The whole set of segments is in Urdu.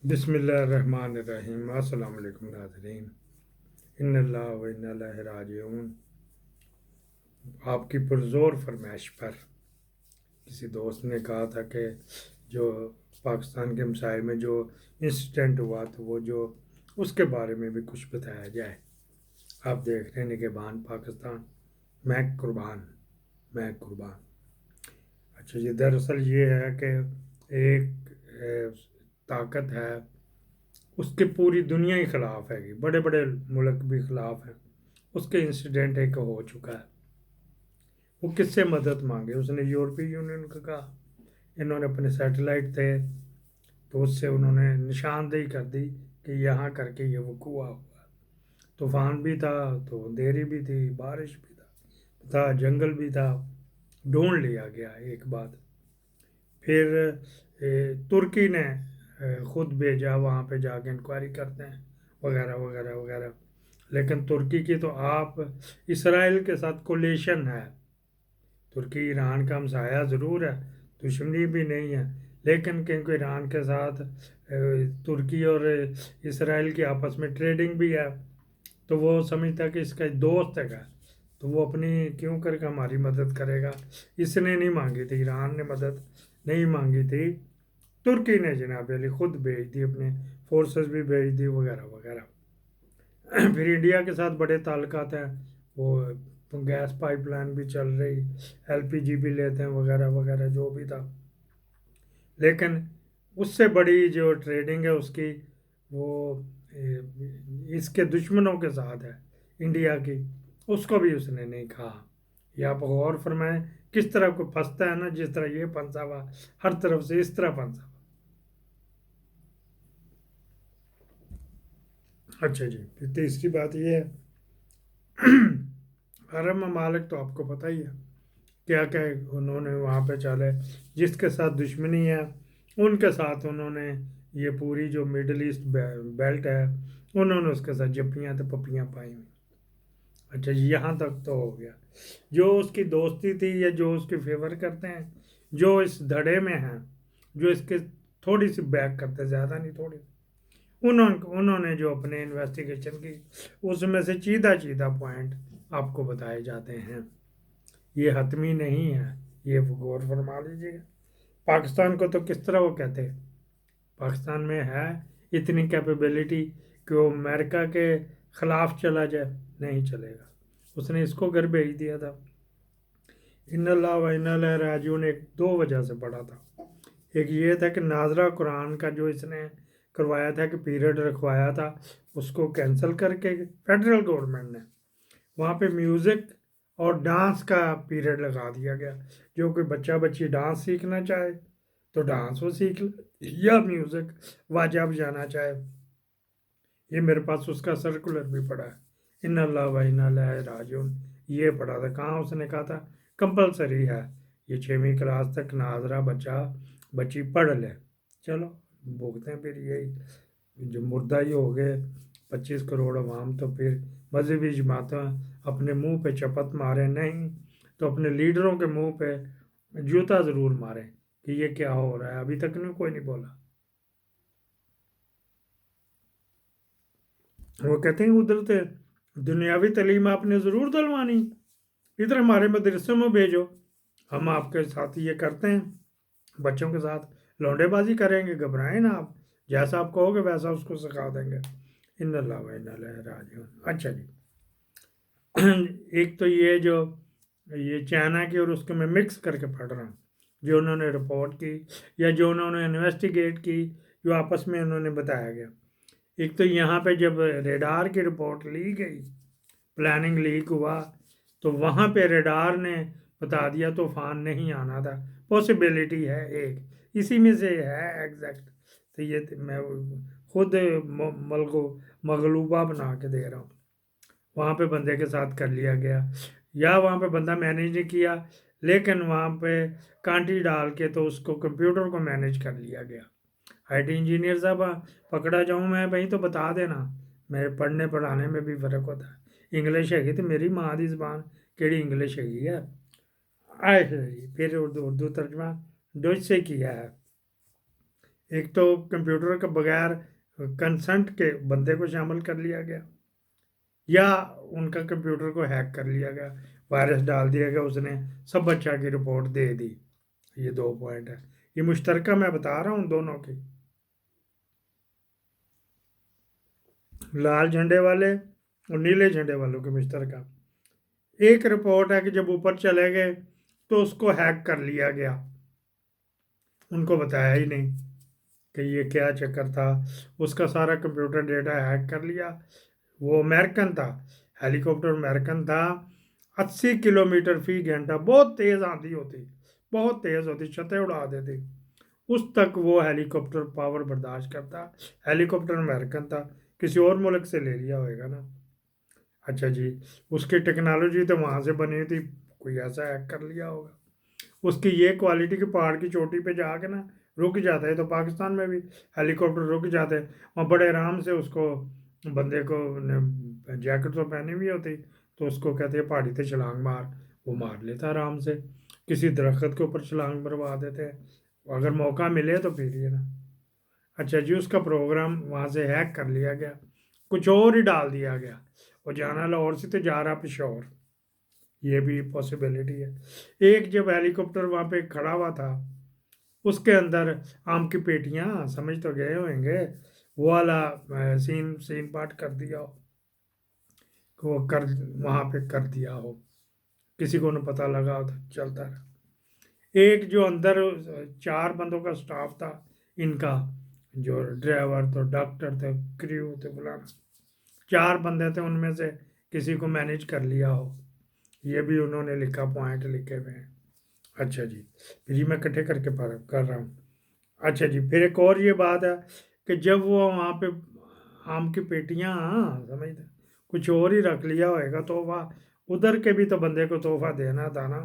بسم اللہ الرحمن الرحیم۔ السلام علیکم ناظرین، ان اللہ و انا الیہ راجعون۔ آپ کی پرزور فرمائش پر کسی دوست نے کہا تھا کہ جو پاکستان کے مسائل میں جو انسیڈنٹ ہوا تو وہ جو اس کے بارے میں بھی کچھ بتایا جائے۔ آپ دیکھ رہے ہیں نگہبان پاکستان، میں قربان۔ اچھا جی، دراصل یہ ہے کہ ایک طاقت ہے، اس کے پوری دنیا ہی خلاف ہے گی، بڑے بڑے ملک بھی خلاف ہیں۔ اس کے انسیڈنٹ ایک ہو چکا ہے، وہ کس سے مدد مانگے؟ اس نے یورپی یونین کو کہا، انہوں نے اپنے سیٹلائٹ تھے تو اس سے انہوں نے نشاندہی کر دی کہ یہاں کر کے یہ وقوع ہوا۔ طوفان بھی تھا تو اندھیری بھی تھی، بارش بھی تھا، جنگل بھی تھا، ڈھونڈ لیا گیا ایک بات۔ پھر ترکی نے خود بھیجا، وہاں پہ جا کے انکوائری کرتے ہیں وغیرہ وغیرہ وغیرہ۔ لیکن ترکی کی تو آپ اسرائیل کے ساتھ کولیشن ہے۔ ترکی ایران کا ہمسایہ ضرور ہے، دشمنی بھی نہیں ہے، لیکن کیونکہ ایران کے ساتھ ترکی اور اسرائیل کی آپس میں ٹریڈنگ بھی ہے، تو وہ سمجھتا کہ اس کا دوست ہے، تو وہ اپنی کیوں کر کے ہماری مدد کرے گا۔ اس نے نہیں مانگی تھی، ایران نے مدد نہیں مانگی تھی، ترکی نے جناب علی خود بھیج دی، اپنے فورسز بھی بھیج دی وغیرہ وغیرہ۔ پھر انڈیا کے ساتھ بڑے تعلقات ہیں، وہ گیس پائپ لائن بھی چل رہی، ایل پی جی بھی لیتے ہیں وغیرہ وغیرہ، جو بھی تھا۔ لیکن اس سے بڑی جو ٹریڈنگ ہے اس کی، وہ اس کے دشمنوں کے ساتھ ہے انڈیا کی، اس کو بھی اس نے نہیں کہا۔ یہ آپ غور فرمائیں کس طرح کوئی پھنستا ہے نا، جس طرح یہ پھنسا ہوا ہر طرف سے، اس طرح پھنسا ہوا۔ اچھا جی، پھر تیسری بات یہ ہے، عرب ممالک تو آپ کو پتہ ہی ہے کیا کہ انہوں نے وہاں پہ چلے، جس کے ساتھ دشمنی ہے ان کے ساتھ انہوں نے یہ پوری جو مڈل ایسٹ بیلٹ ہے، انہوں نے اس کے ساتھ جپیاں تو پپیاں پائی ہوئی۔ اچھا جی، یہاں تک تو ہو گیا۔ جو اس کی دوستی تھی یا جو اس کی فیور کرتے ہیں، جو اس دھڑے میں ہیں، جو اس کے تھوڑی سی بیک کرتے، زیادہ نہیں تھوڑی، انہوں نے جو اپنے انویسٹیگیشن کی، اس میں سے چیدہ پوائنٹ آپ کو بتائے جاتے ہیں۔ یہ حتمی نہیں ہے، یہ غور فرما لیجیے گا۔ پاکستان کو تو کس طرح وہ کہتے ہیں، پاکستان میں ہے اتنی کیپیبلٹی کہ وہ امریکہ کے خلاف چلا جائے، نہیں چلے گا۔ اس نے اس کو گھر بھیج دیا تھا۔ ان اللہ و انا الیہ راجعون ایک دو وجہ سے پڑھا تھا۔ ایک یہ تھا کہ ناظرہ قرآن کا جو اس نے کروایا تھا کہ پیریڈ رکھوایا تھا، اس کو کینسل کر کے فیڈرل گورنمنٹ نے وہاں پہ میوزک اور ڈانس کا پیریڈ لگا دیا گیا۔ جو کوئی بچہ بچی ڈانس سیکھنا چاہے تو ڈانس وہ سیکھ لے، یا میوزک واجب جانا چاہے۔ یہ میرے پاس اس کا سرکولر بھی پڑا ہے، ان اللہ و انا الیہ راجعون، یہ پڑھا تھا۔ کہاں اس نے کہا تھا کمپلسری ہے، یہ 6ویں کلاس تک ناظرہ بچی پڑھ لے۔ چلو بھوگتے ہیں پھر یہی، جو مردہ ہی ہو گئے 25 کروڑ عوام، تو پھر مذہبی جماعتیں اپنے منہ پہ چپت مارے، نہیں تو اپنے لیڈروں کے منہ پہ جوتا ضرور مارے کہ یہ کیا ہو رہا ہے۔ ابھی تک کوئی نہیں بولا۔ وہ کہتے ہیں ادھر سے دنیاوی تعلیم آپ نے ضرور دلوانی، ادھر ہمارے مدرسوں میں بھیجو، ہم آپ کے ساتھ یہ کرتے ہیں، بچوں کے ساتھ لونڈے بازی کریں گے، گھبرائیں نا آپ، جیسا آپ کہو گے ویسا اس کو سکھا دیں گے۔ ان اللہ و انا الیہ راجعون۔ اچھا جی، ایک تو یہ چائنا کی اور اس کے میں مکس کر کے پڑھ رہا ہوں، جو انہوں نے رپورٹ کی یا جو انہوں نے انویسٹیگیٹ کی، جو آپس میں انہوں نے بتایا گیا۔ ایک تو یہاں پہ جب ریڈار کی رپورٹ لی گئی، پلاننگ لیک ہوا، تو وہاں پہ ریڈار نے بتا دیا طوفان نہیں آنا تھا، پاسبلٹی ہے ایک، اسی میں سے ہے ایگزیکٹ۔ تو یہ میں خود مغلوبہ بنا کے دے رہا ہوں، وہاں پہ بندے کے ساتھ کر لیا گیا، یا وہاں پہ بندہ مینیج نہیں کیا، لیکن وہاں پہ کانٹی ڈال کے تو اس کو کمپیوٹر کو مینیج کر لیا گیا۔ آئی ٹی انجینئر صاحب پکڑا جاؤں میں بھائی تو بتا دینا، میرے پڑھنے پڑھانے میں بھی فرق ہوتا ہے۔ انگلش ہے گی تو میری ماں دی زبان کیڑی انگلش ہے گی ہے، پھر اردو ترجمہ ڈوچ سے کیا ہے۔ ایک تو کمپیوٹر کا بغیر کنسنٹ کے بندے کو شامل کر لیا گیا، یا ان کا کمپیوٹر کو ہیک کر لیا گیا، وائرس ڈال دیا گیا، اس نے سب بچہ کی رپورٹ دے دی۔ یہ 2 پوائنٹ ہے، یہ مشترکہ میں بتا رہا ہوں دونوں کی، لال جھنڈے والے اور نیلے جھنڈے والوں کے مشترکہ۔ ایک رپورٹ ہے کہ جب اوپر چلے گئے تو اس کو ہیک کر لیا گیا، ان کو بتایا ہی نہیں کہ یہ کیا چکر تھا، اس کا سارا کمپیوٹر ڈیٹا ہیک کر لیا۔ وہ امریکن تھا، ہیلی کاپٹر امریکن تھا، 80 کلومیٹر فی گھنٹہ، بہت تیز آندھی ہوتی، بہت تیز ہوتی، چھتیں اڑا دیتی، اس تک وہ ہیلی کاپٹر پاور برداشت کرتا۔ ہیلی کاپٹر امریکن تھا، کسی اور ملک سے لے لیا ہوئے گا نا۔ اچھا جی، اس کی ٹیکنالوجی تو وہاں سے بنی تھی، کوئی ایسا ہیک کر لیا ہوگا۔ اس کی یہ کوالٹی کہ پہاڑ کی چوٹی پہ جا کے نا رک جاتا ہے، تو پاکستان میں بھی ہیلی کاپٹر رک جاتے ہیں، وہاں بڑے آرام سے اس کو بندے کو جیکٹ تو پہنی ہوئی ہوتی، تو اس کو کہتے ہیں پہاڑی تے چھلانگ مار، وہ مار لیتا آرام سے، کسی درخت کے اوپر چھلانگ مروا دیتے ہیں، اگر موقع ملے تو پھر یہ نا۔ اچھا جی، اس کا پروگرام وہاں سے ہیک کر لیا گیا، کچھ اور ہی ڈال دیا گیا، اور جانا لاہور سے تو جا رہا پشاور، یہ بھی پاسبلٹی ہے۔ ایک جب ہیلی کاپٹر وہاں پہ کھڑا ہوا تھا، اس کے اندر آم کی پیٹیاں، سمجھ تو گئے ہوئیں گے، وہ والا سین پاٹ کر دیا ہو، کہ وہ وہاں پہ کر دیا ہو، کسی کو نہ پتہ لگا ہو تو چلتا رہا۔ ایک جو اندر 4 بندوں کا سٹاف تھا ان کا، جو ڈرائیور تو ڈاکٹر تھے، کریو تھے، فلانا، 4 بندے تھے، ان میں سے کسی کو مینیج کر لیا ہو، یہ بھی انہوں نے لکھا، پوائنٹ لکھے ہوئے ہیں۔ اچھا جی، پھر یہ میں اکٹھے کر کے کر رہا ہوں۔ اچھا جی، پھر ایک اور یہ بات ہے کہ جب وہ وہاں پہ آم کی پیٹیاں، سمجھتے کچھ اور ہی رکھ لیا ہوئے گا تحفہ، ادھر کے بھی تو بندے کو تحفہ دینا تھا نا،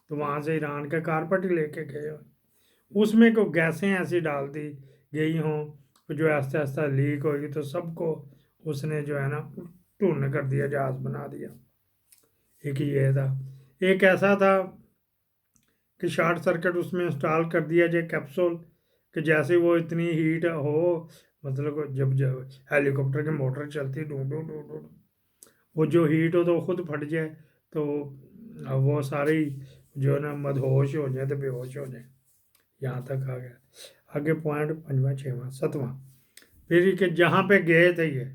تو وہاں سے ایران کا کارپٹ ہی لے کے گئے ہو، اس میں کوئی گیسیں ایسی ڈال دی گئی ہوں جو آہستہ آہستہ لیک ہوگی، تو سب کو اس نے جو ہے نا ٹون کر دیا، جہاز بنا دیا۔ ایک یہ تھا، ایک ایسا تھا کہ شارٹ سرکٹ اس میں انسٹال کر دیا جائے کیپسول، کہ جیسے وہ اتنی ہیٹ ہو، مطلب جب ہیلی کاپٹر کی موٹر چلتی ڈوں ڈوں ڈوں ڈوں، وہ جو ہیٹ ہو تو وہ خود پھٹ جائے، تو وہ سارے جو ہے نا مدہوش ہو جائیں تو بے ہوش ہو جائیں۔ یہاں تک آ گیا، آگے پوائنٹ 5واں 6واں 7واں، پھر کہ جہاں پہ گئے تھے یہ،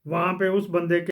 وہاں پہ اس بندے کے